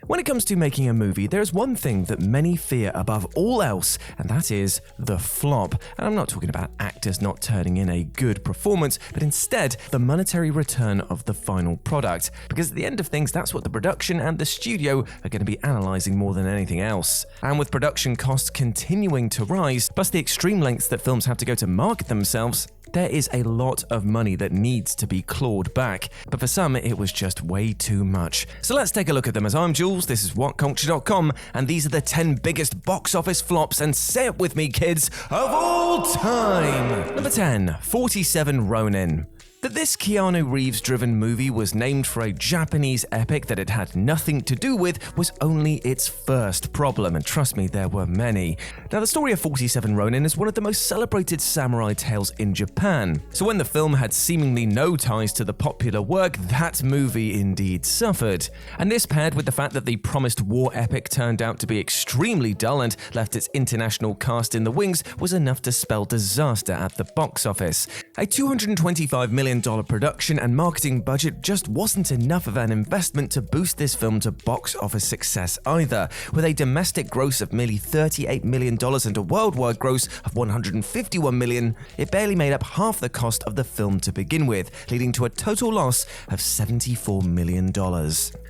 When it comes to making a movie, there is one thing that many fear above all else, and that is the flop. And I'm not talking about actors not turning in a good performance, but instead the monetary return of the final product. Because at the end of things, that's what the production and the studio are going to be analysing more than anything else. And with production costs continuing to rise, plus the extreme lengths that films have to go to market themselves, there is a lot of money that needs to be clawed back, but for some it was just way too much. So let's take a look at them. As I'm Jules, this is WhatCulture.com, and these are the 10 biggest box office flops, and say it with me kids, of all time! Number 10, 47 Ronin. That this Keanu Reeves-driven movie was named for a Japanese epic that it had nothing to do with was only its first problem, and trust me, there were many. Now, the story of 47 Ronin is one of the most celebrated samurai tales in Japan, so when the film had seemingly no ties to the popular work, that movie indeed suffered. And this, paired with the fact that the promised war epic turned out to be extremely dull and left its international cast in the wings, was enough to spell disaster at the box office. A $225 million production and marketing budget just wasn't enough of an investment to boost this film to box office success either. With a domestic gross of merely $38 million and a worldwide gross of $151 million, it barely made up half the cost of the film to begin with, leading to a total loss of $74 million.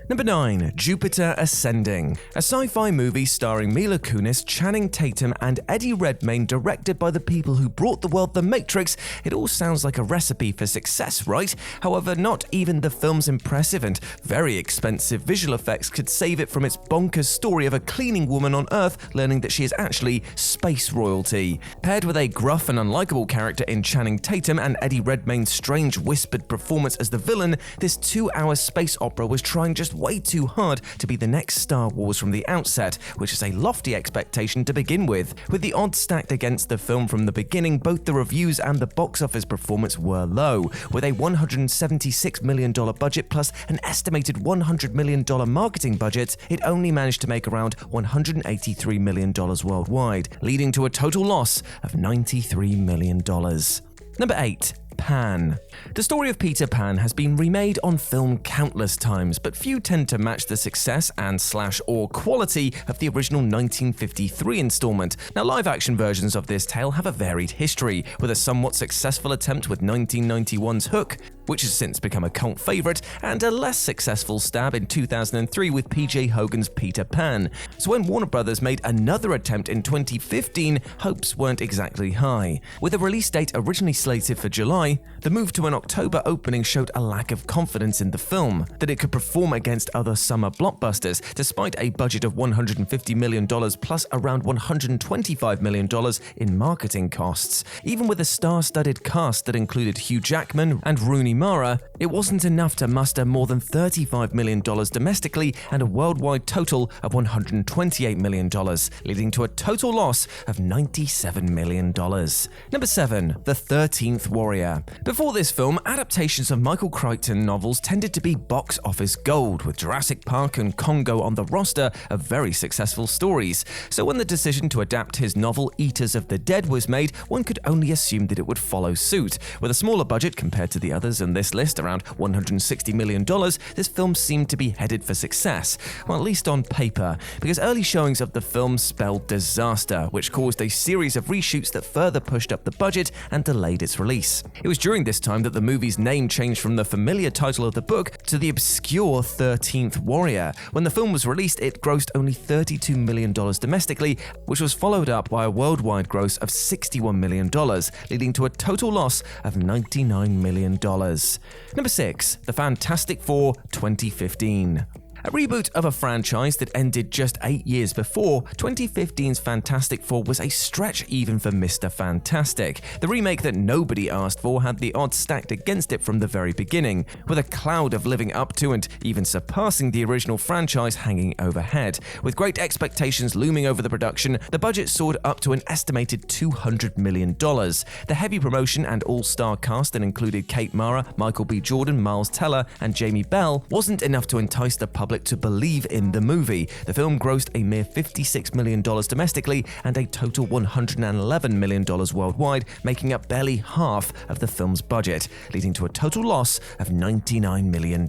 Number 9, Jupiter Ascending. A sci-fi movie starring Mila Kunis, Channing Tatum, and Eddie Redmayne, directed by the people who brought the world The Matrix. It all sounds like a recipe for success, right? However, not even the film's impressive and very expensive visual effects could save it from its bonkers story of a cleaning woman on Earth learning that she is actually space royalty. Paired with a gruff and unlikable character in Channing Tatum and Eddie Redmayne's strange whispered performance as the villain, this 2-hour space opera was trying just way too hard to be the next Star Wars from the outset, which is a lofty expectation to begin with. With the odds stacked against the film from the beginning, both the reviews and the box office performance were low. With a $176 million budget plus an estimated $100 million marketing budget, it only managed to make around $183 million worldwide, leading to a total loss of $93 million. Number 8. Pan. The story of Peter Pan has been remade on film countless times, but few tend to match the success and/or quality of the original 1953 installment. Now, live-action versions of this tale have a varied history, with a somewhat successful attempt with 1991's Hook, which has since become a cult favorite, and a less successful stab in 2003 with P.J. Hogan's Peter Pan. So when Warner Brothers made another attempt in 2015, hopes weren't exactly high. With a release date originally slated for July, the move to an October opening showed a lack of confidence in the film, that it could perform against other summer blockbusters, despite a budget of $150 million plus around $125 million in marketing costs. Even with a star-studded cast that included Hugh Jackman and Rooney Mara, it wasn't enough to muster more than $35 million domestically and a worldwide total of $128 million, leading to a total loss of $97 million. Number 7. The 13th Warrior. Before this film, adaptations of Michael Crichton novels tended to be box office gold, with Jurassic Park and Congo on the roster of very successful stories. So when the decision to adapt his novel Eaters of the Dead was made, one could only assume that it would follow suit. With a smaller budget compared to the others in this list, around $160 million, this film seemed to be headed for success, well, at least on paper, because early showings of the film spelled disaster, which caused a series of reshoots that further pushed up the budget and delayed its release. It was during this time that the movie's name changed from the familiar title of the book to the obscure 13th Warrior. When the film was released, it grossed only $32 million domestically, which was followed up by a worldwide gross of $61 million, leading to a total loss of $99 million. Number 6. The Fantastic Four 2015. A reboot of a franchise that ended just 8 years before, 2015's Fantastic Four was a stretch even for Mr. Fantastic. The remake that nobody asked for had the odds stacked against it from the very beginning, with a cloud of living up to and even surpassing the original franchise hanging overhead. With great expectations looming over the production, the budget soared up to an estimated $200 million. The heavy promotion and all-star cast that included Kate Mara, Michael B. Jordan, Miles Teller, and Jamie Bell wasn't enough to entice the public to believe in the movie. The film grossed a mere $56 million domestically and a total $111 million worldwide, making up barely half of the film's budget, leading to a total loss of $99 million.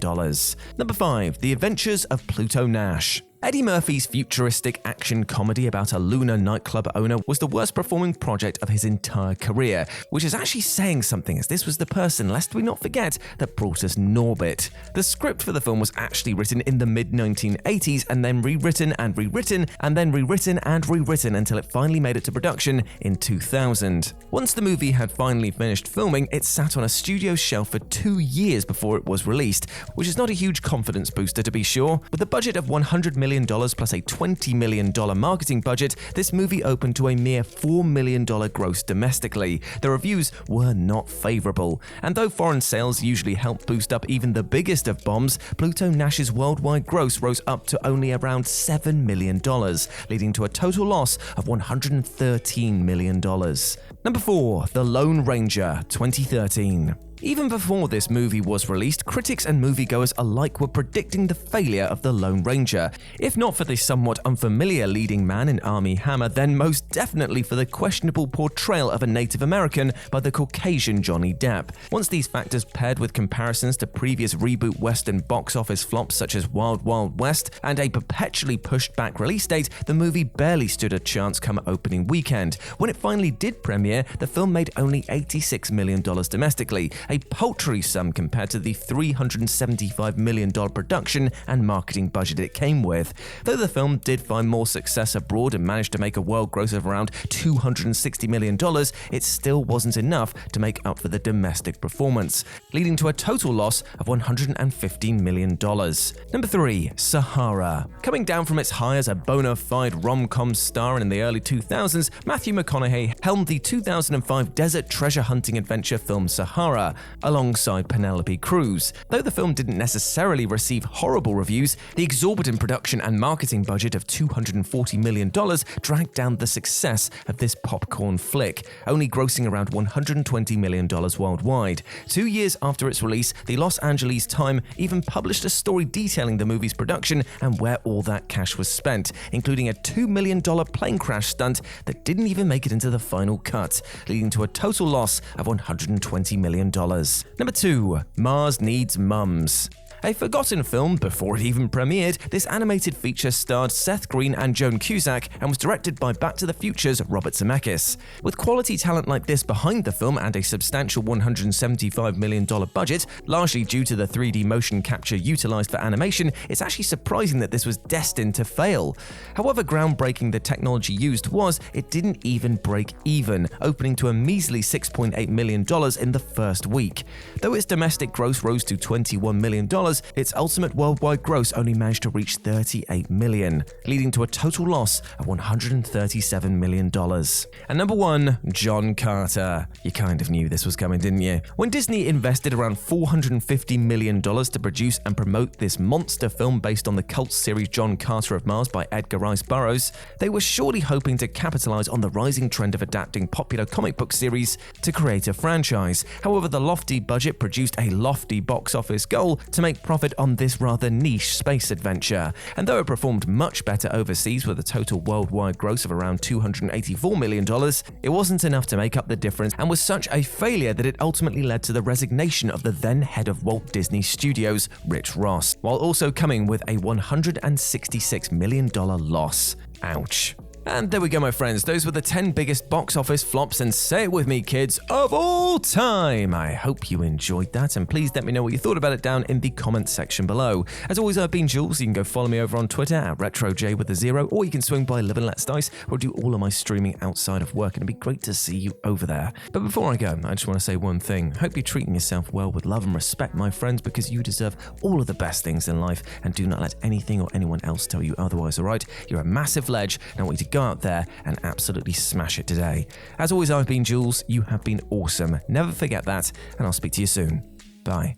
Number 5. The Adventures of Pluto Nash. Eddie Murphy's futuristic action comedy about a lunar nightclub owner was the worst performing project of his entire career, which is actually saying something, as this was the person, lest we not forget, that brought us Norbit. The script for the film was actually written in the mid-1980s and then rewritten and rewritten and then rewritten and rewritten until it finally made it to production in 2000. Once the movie had finally finished filming, it sat on a studio shelf for 2 years before it was released, which is not a huge confidence booster to be sure. With a budget of $100 million plus a $20 million marketing budget, this movie opened to a mere $4 million gross domestically. The reviews were not favorable, and though foreign sales usually help boost up even the biggest of bombs, PLUTO NASH's worldwide gross rose up to only around $7 million, leading to a total loss of $113 million. Number 4. The Lone Ranger, 2013. Even before this movie was released, critics and moviegoers alike were predicting the failure of The Lone Ranger. If not for the somewhat unfamiliar leading man in Armie Hammer, then most definitely for the questionable portrayal of a Native American by the Caucasian Johnny Depp. Once these factors paired with comparisons to previous reboot Western box office flops such as Wild Wild West and a perpetually pushed back release date, the movie barely stood a chance come opening weekend. When it finally did premiere, the film made only $86 million domestically, a paltry sum compared to the $375 million production and marketing budget it came with. Though the film did find more success abroad and managed to make a world gross of around $260 million, it still wasn't enough to make up for the domestic performance, leading to a total loss of $115 million. Number 3. Sahara. Coming down from its high as a bona fide rom-com star in the early 2000s, Matthew McConaughey helmed the 2005 desert treasure hunting adventure film Sahara, alongside Penelope Cruz. Though the film didn't necessarily receive horrible reviews, the exorbitant production and marketing budget of $240 million dragged down the success of this popcorn flick, only grossing around $120 million worldwide. 2 years after its release, the Los Angeles Times even published a story detailing the movie's production and where all that cash was spent, including a $2 million plane crash stunt that didn't even make it into the final cut, leading to a total loss of $120 million. Number 2. Mars Needs Mums. A forgotten film before it even premiered, this animated feature starred Seth Green and Joan Cusack and was directed by Back to the Future's Robert Zemeckis. With quality talent like this behind the film and a substantial $175 million budget, largely due to the 3D motion capture utilized for animation, it's actually surprising that this was destined to fail. However groundbreaking the technology used was, it didn't even break even, opening to a measly $6.8 million in the first week. Though its domestic gross rose to $21 million, its ultimate worldwide gross only managed to reach $38 million, leading to a total loss of $137 million. And number 1, John Carter. You kind of knew this was coming, didn't you? When Disney invested around $450 million to produce and promote this monster film based on the cult series John Carter of Mars by Edgar Rice Burroughs, they were surely hoping to capitalize on the rising trend of adapting popular comic book series to create a franchise. However, the lofty budget produced a lofty box office goal to make profit on this rather niche space adventure, and though it performed much better overseas with a total worldwide gross of around $284 million, it wasn't enough to make up the difference and was such a failure that it ultimately led to the resignation of the then head of Walt Disney Studios, Rich Ross, while also coming with a $166 million loss. Ouch. And there we go, my friends. Those were the 10 biggest box office flops, and say it with me, kids, of all time. I hope you enjoyed that, and please let me know what you thought about it down in the comments section below. As always, I've been Jules. You can go follow me over on Twitter at RetroJ with a 0, or you can swing by Live and Let's Dice, where I do all of my streaming outside of work, and it'd be great to see you over there. But before I go, I just want to say one thing. Hope you're treating yourself well with love and respect, my friends, because you deserve all of the best things in life, and do not let anything or anyone else tell you otherwise, alright? You're a massive ledge, and I want you to go out there and absolutely smash it today. As always, I've been Jules. You have been awesome. Never forget that, and I'll speak to you soon. Bye.